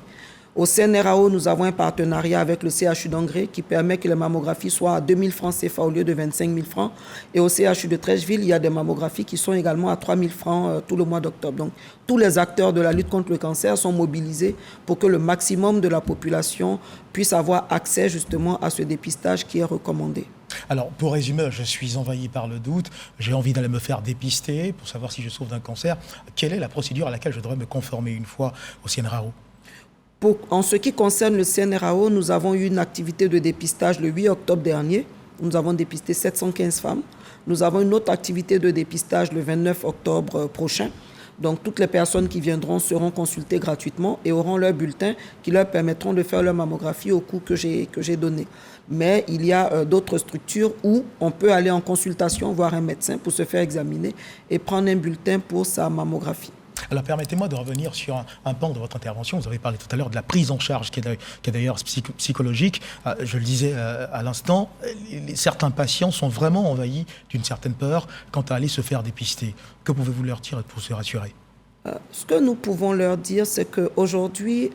Au CNRAO, nous avons un partenariat avec le CHU d'Angré qui permet que les mammographies soient à 2 000 francs CFA au lieu de 25 000 francs. Et au CHU de Trècheville, il y a des mammographies qui sont également à 3 000 francs tout le mois d'octobre. Donc, tous les acteurs de la lutte contre le cancer sont mobilisés pour que le maximum de la population puisse avoir accès justement à ce dépistage qui est recommandé. Alors, pour résumer, je suis envahi par le doute. J'ai envie d'aller me faire dépister pour savoir si je souffre d'un cancer. Quelle est la procédure à laquelle je devrais me conformer une fois au CNRAO? En ce qui concerne le CNRAO, nous avons eu une activité de dépistage le 8 octobre dernier. Nous avons dépisté 715 femmes. Nous avons une autre activité de dépistage le 29 octobre prochain. Donc, toutes les personnes qui viendront seront consultées gratuitement et auront leur bulletin qui leur permettront de faire leur mammographie au coût que j'ai donné. Mais il y a d'autres structures où on peut aller en consultation, voir un médecin pour se faire examiner et prendre un bulletin pour sa mammographie. Alors permettez-moi de revenir sur un pan de votre intervention. Vous avez parlé tout à l'heure de la prise en charge qui est d'ailleurs psychologique. Je le disais à l'instant, certains patients sont vraiment envahis d'une certaine peur quant à aller se faire dépister. Que pouvez-vous leur dire pour se rassurer? Ce que nous pouvons leur dire, c'est qu'aujourd'hui,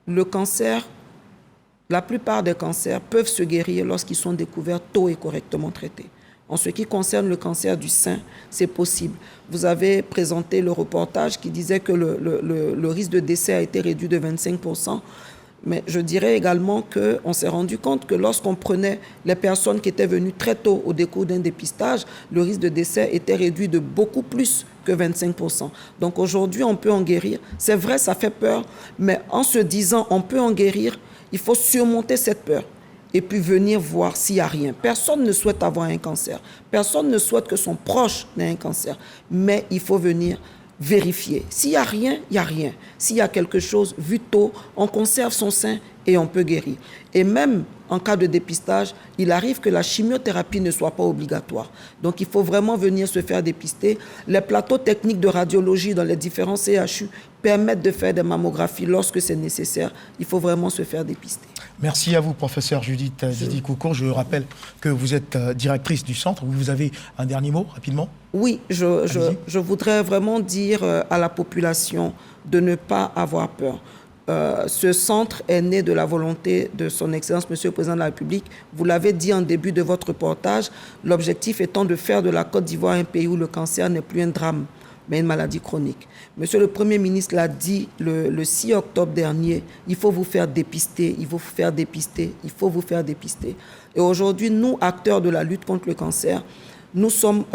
le cancer, la plupart des cancers peuvent se guérir lorsqu'ils sont découverts tôt et correctement traités. En ce qui concerne le cancer du sein, c'est possible. Vous avez présenté le reportage qui disait que le risque de décès a été réduit de 25%. Mais je dirais également qu'on s'est rendu compte que lorsqu'on prenait les personnes qui étaient venues très tôt au décours d'un dépistage, le risque de décès était réduit de beaucoup plus que 25%. Donc aujourd'hui, on peut en guérir. C'est vrai, ça fait peur, mais en se disant on peut en guérir, il faut surmonter cette peur et puis venir voir s'il n'y a rien. Personne ne souhaite avoir un cancer. Personne ne souhaite que son proche n'ait un cancer. Mais il faut venir vérifier. S'il n'y a rien, il n'y a rien. S'il y a quelque chose, vu tôt, on conserve son sein et on peut guérir. Et même en cas de dépistage, il arrive que la chimiothérapie ne soit pas obligatoire. Donc il faut vraiment venir se faire dépister. Les plateaux techniques de radiologie dans les différents CHU permettent de faire des mammographies lorsque c'est nécessaire. Il faut vraiment se faire dépister. Merci à vous, professeur Judith Didi-Koukour. Je rappelle que vous êtes directrice du centre. Vous avez un dernier mot, rapidement ? Oui, je voudrais vraiment dire à la population de ne pas avoir peur. Ce centre est né de la volonté de son Excellence, Monsieur le Président de la République. Vous l'avez dit en début de votre reportage, l'objectif étant de faire de la Côte d'Ivoire un pays où le cancer n'est plus un drame, mais une maladie chronique. Monsieur le Premier ministre l'a dit le 6 octobre dernier, il faut vous faire dépister, il faut vous faire dépister, il faut vous faire dépister. Et aujourd'hui, nous, acteurs de la lutte contre le cancer, nous sommes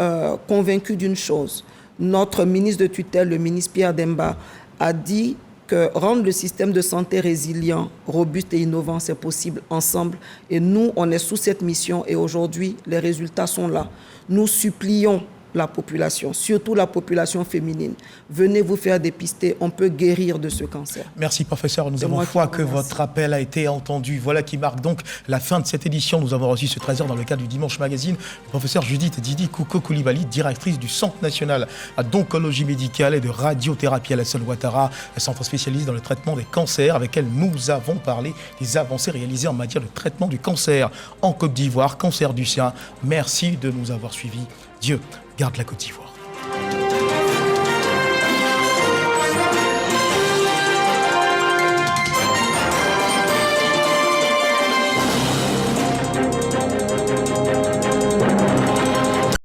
convaincus d'une chose. Notre ministre de tutelle, le ministre Pierre Demba, a dit que rendre le système de santé résilient, robuste et innovant, c'est possible ensemble. Et nous, on est sous cette mission et aujourd'hui, les résultats sont là. Nous supplions la population, surtout la population féminine. Venez vous faire dépister, on peut guérir de ce cancer. Merci professeur, nous avons foi que votre appel a été entendu. Voilà qui marque donc la fin de cette édition. Nous avons reçu ce trésor dans le cadre du Dimanche Magazine. Le professeur Judith Didi-Koukour Coulibaly, directrice du Centre national d'oncologie médicale et de radiothérapie Alassane Ouattara, un centre spécialisé dans le traitement des cancers, avec elle nous avons parlé des avancées réalisées en matière de traitement du cancer en Côte d'Ivoire, cancer du sein. Merci de nous avoir suivis. Dieu garde la Côte d'Ivoire.